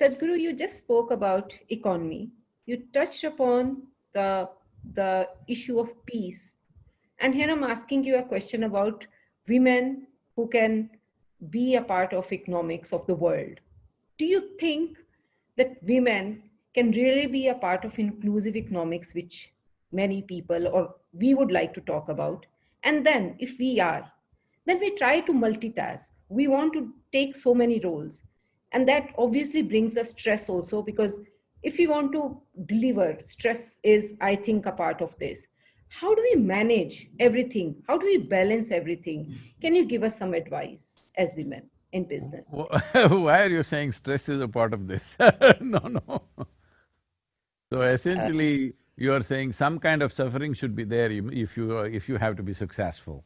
Sadhguru, you just spoke about economy. You touched upon the issue of peace. And here I'm asking you a question about women who can be a part of economics of the world. Do you think that women can really be a part of inclusive economics, which many people or we would like to talk about? And then, if we are, then we try to multitask. We want to take so many roles. And that obviously brings us stress also, because if we want to deliver, stress is, I think, a part of this. How do we manage everything? How do we balance everything? Can you give us some advice as women in business? Why are you saying stress is a part of this? No, no. So Uh, essentially, you are saying some kind of suffering should be there if you have to be successful.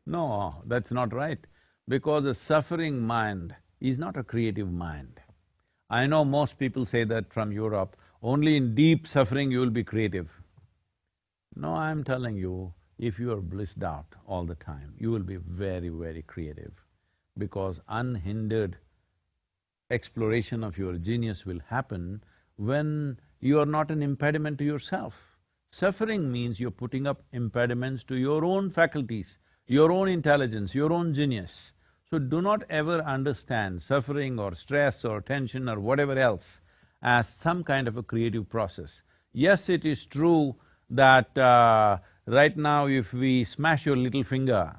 No, that's not right, because a suffering mind is not a creative mind. I know most people say that from Europe, only in deep suffering you will be creative. No, I'm telling you, if you are blissed out all the time, you will be very, very creative, because unhindered exploration of your genius will happen when you are not an impediment to yourself. Suffering means you're putting up impediments to your own faculties, your own intelligence, your own genius. So do not ever understand suffering or stress or tension or whatever else as some kind of a creative process. Yes, it is true that right now if we smash your little finger,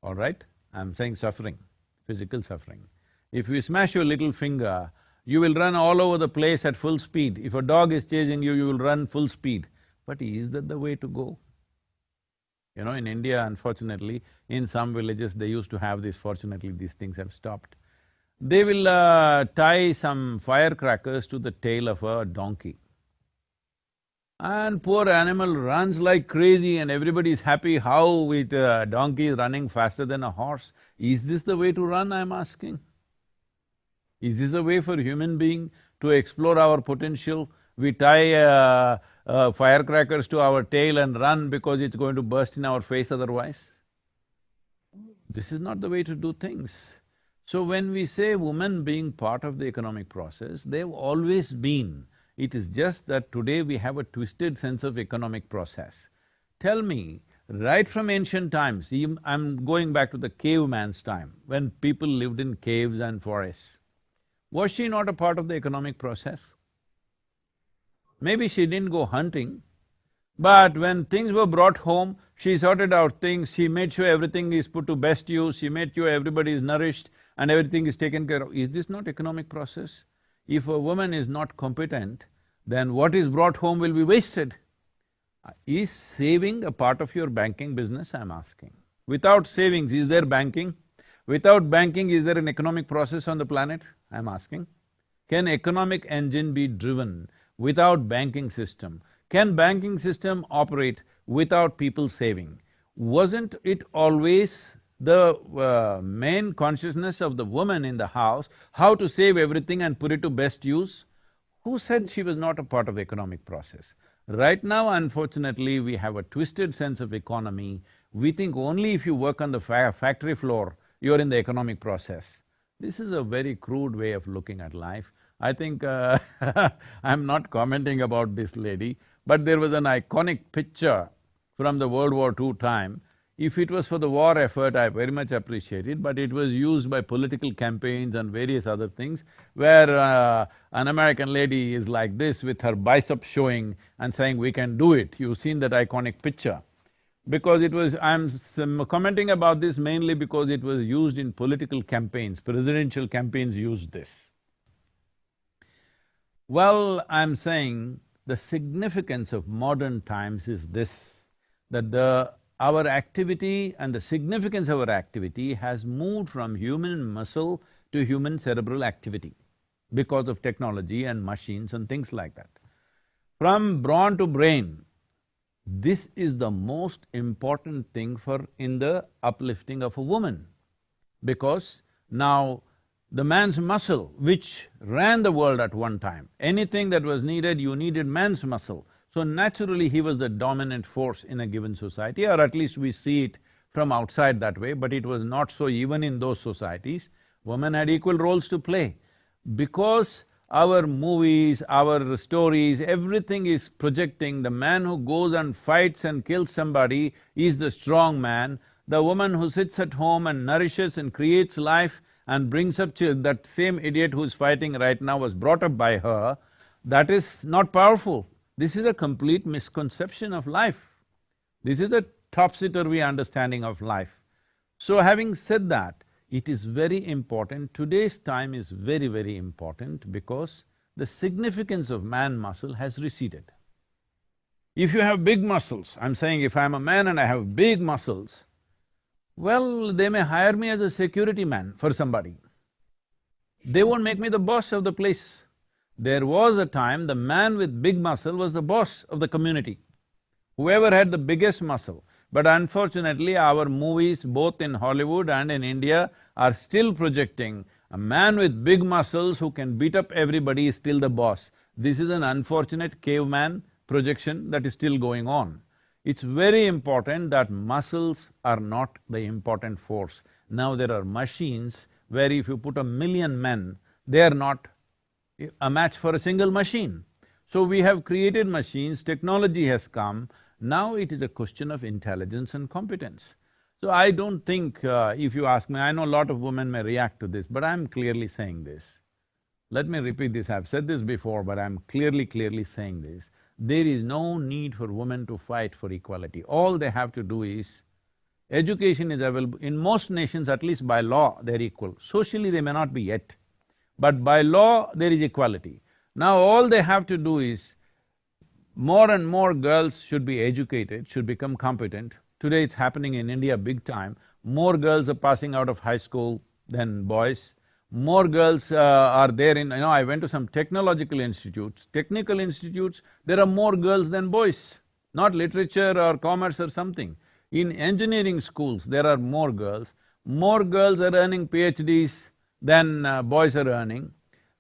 all right? I'm saying suffering, physical suffering. If you smash your little finger, you will run all over the place at full speed. If a dog is chasing you, you will run full speed. But is that the way to go? You know, in India, unfortunately, in some villages, they used to have this, fortunately these things have stopped. They will tie some firecrackers to the tail of a donkey. And poor animal runs like crazy and everybody is happy how with a donkey is running faster than a horse. Is this the way to run, I'm asking? Is this a way for human being to explore our potential? We tie firecrackers to our tail and run because it's going to burst in our face otherwise? This is not the way to do things. So when we say women being part of the economic process, they've always been. It is just that today we have a twisted sense of economic process. Tell me, right from ancient times, I'm going back to the caveman's time, when people lived in caves and forests. Was she not a part of the economic process? Maybe she didn't go hunting, but when things were brought home, she sorted out things, she made sure everything is put to best use, she made sure everybody is nourished and everything is taken care of. Is this not economic process? If a woman is not competent, then what is brought home will be wasted. Is saving a part of your banking business, I'm asking? Without savings, is there banking? Without banking, is there an economic process on the planet? I'm asking. Can economic engine be driven without banking system? Can banking system operate without people saving? Wasn't it always the main consciousness of the woman in the house, how to save everything and put it to best use? Who said she was not a part of the economic process? Right now, unfortunately, we have a twisted sense of economy. We think only if you work on the factory floor, you're in the economic process. This is a very crude way of looking at life. I think I'm not commenting about this lady, but there was an iconic picture from the World War II time. If it was for the war effort, I very much appreciate it, but it was used by political campaigns and various other things, where an American lady is like this with her biceps showing and saying, "We can do it." You've seen that iconic picture. Because it was… I'm commenting about this mainly because it was used in political campaigns, presidential campaigns used this. Well, I'm saying the significance of modern times is this, that our activity and the significance of our activity has moved from human muscle to human cerebral activity because of technology and machines and things like that. From brawn to brain, this is the most important thing for in the uplifting of a woman, because now the man's muscle, which ran the world at one time, anything that was needed, you needed man's muscle. So naturally, he was the dominant force in a given society, or at least we see it from outside that way, but it was not so even in those societies. Women had equal roles to play. Because Our movies, our stories, everything is projecting the man who goes and fights and kills somebody is the strong man. The woman who sits at home and nourishes and creates life and brings up that same idiot who's fighting right now was brought up by her, that is not powerful. This is a complete misconception of life. This is a topsy-turvy understanding of life. So having said that, it is very important, today's time is very, very important because the significance of man muscle has receded. If you have big muscles, I'm saying if I'm a man and I have big muscles, well, they may hire me as a security man for somebody. They won't make me the boss of the place. There was a time the man with big muscle was the boss of the community, whoever had the biggest muscle. But unfortunately, our movies, both in Hollywood and in India, are still projecting a man with big muscles who can beat up everybody is still the boss. This is an unfortunate caveman projection that is still going on. It's very important that muscles are not the important force. Now there are machines where if you put 1,000,000 men, they are not a match for a single machine. So we have created machines, technology has come, now it is a question of intelligence and competence. So I don't think, if you ask me, I know a lot of women may react to this, but I'm clearly saying this. Let me repeat this, I've said this before, but I'm clearly saying this. There is no need for women to fight for equality. All they have to do is, education is available, in most nations, at least by law, they're equal. Socially, they may not be yet, but by law, there is equality. Now all they have to do is, more and more girls should be educated, should become competent. Today it's happening in India big time. More girls are passing out of high school than boys. More girls are there in… I went to some technological institutes, technical institutes, there are more girls than boys. Not literature or commerce or something. In engineering schools, there are more girls. More girls are earning PhDs than boys are earning.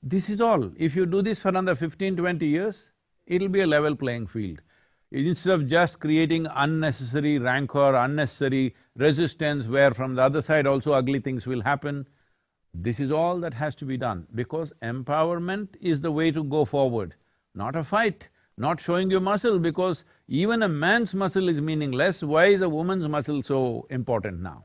This is all. If you do this for another 15–20 years, it'll be a level playing field. Instead of just creating unnecessary rancor, unnecessary resistance where from the other side also ugly things will happen, this is all that has to be done because empowerment is the way to go forward, not a fight, not showing your muscle because even a man's muscle is meaningless, why is a woman's muscle so important now?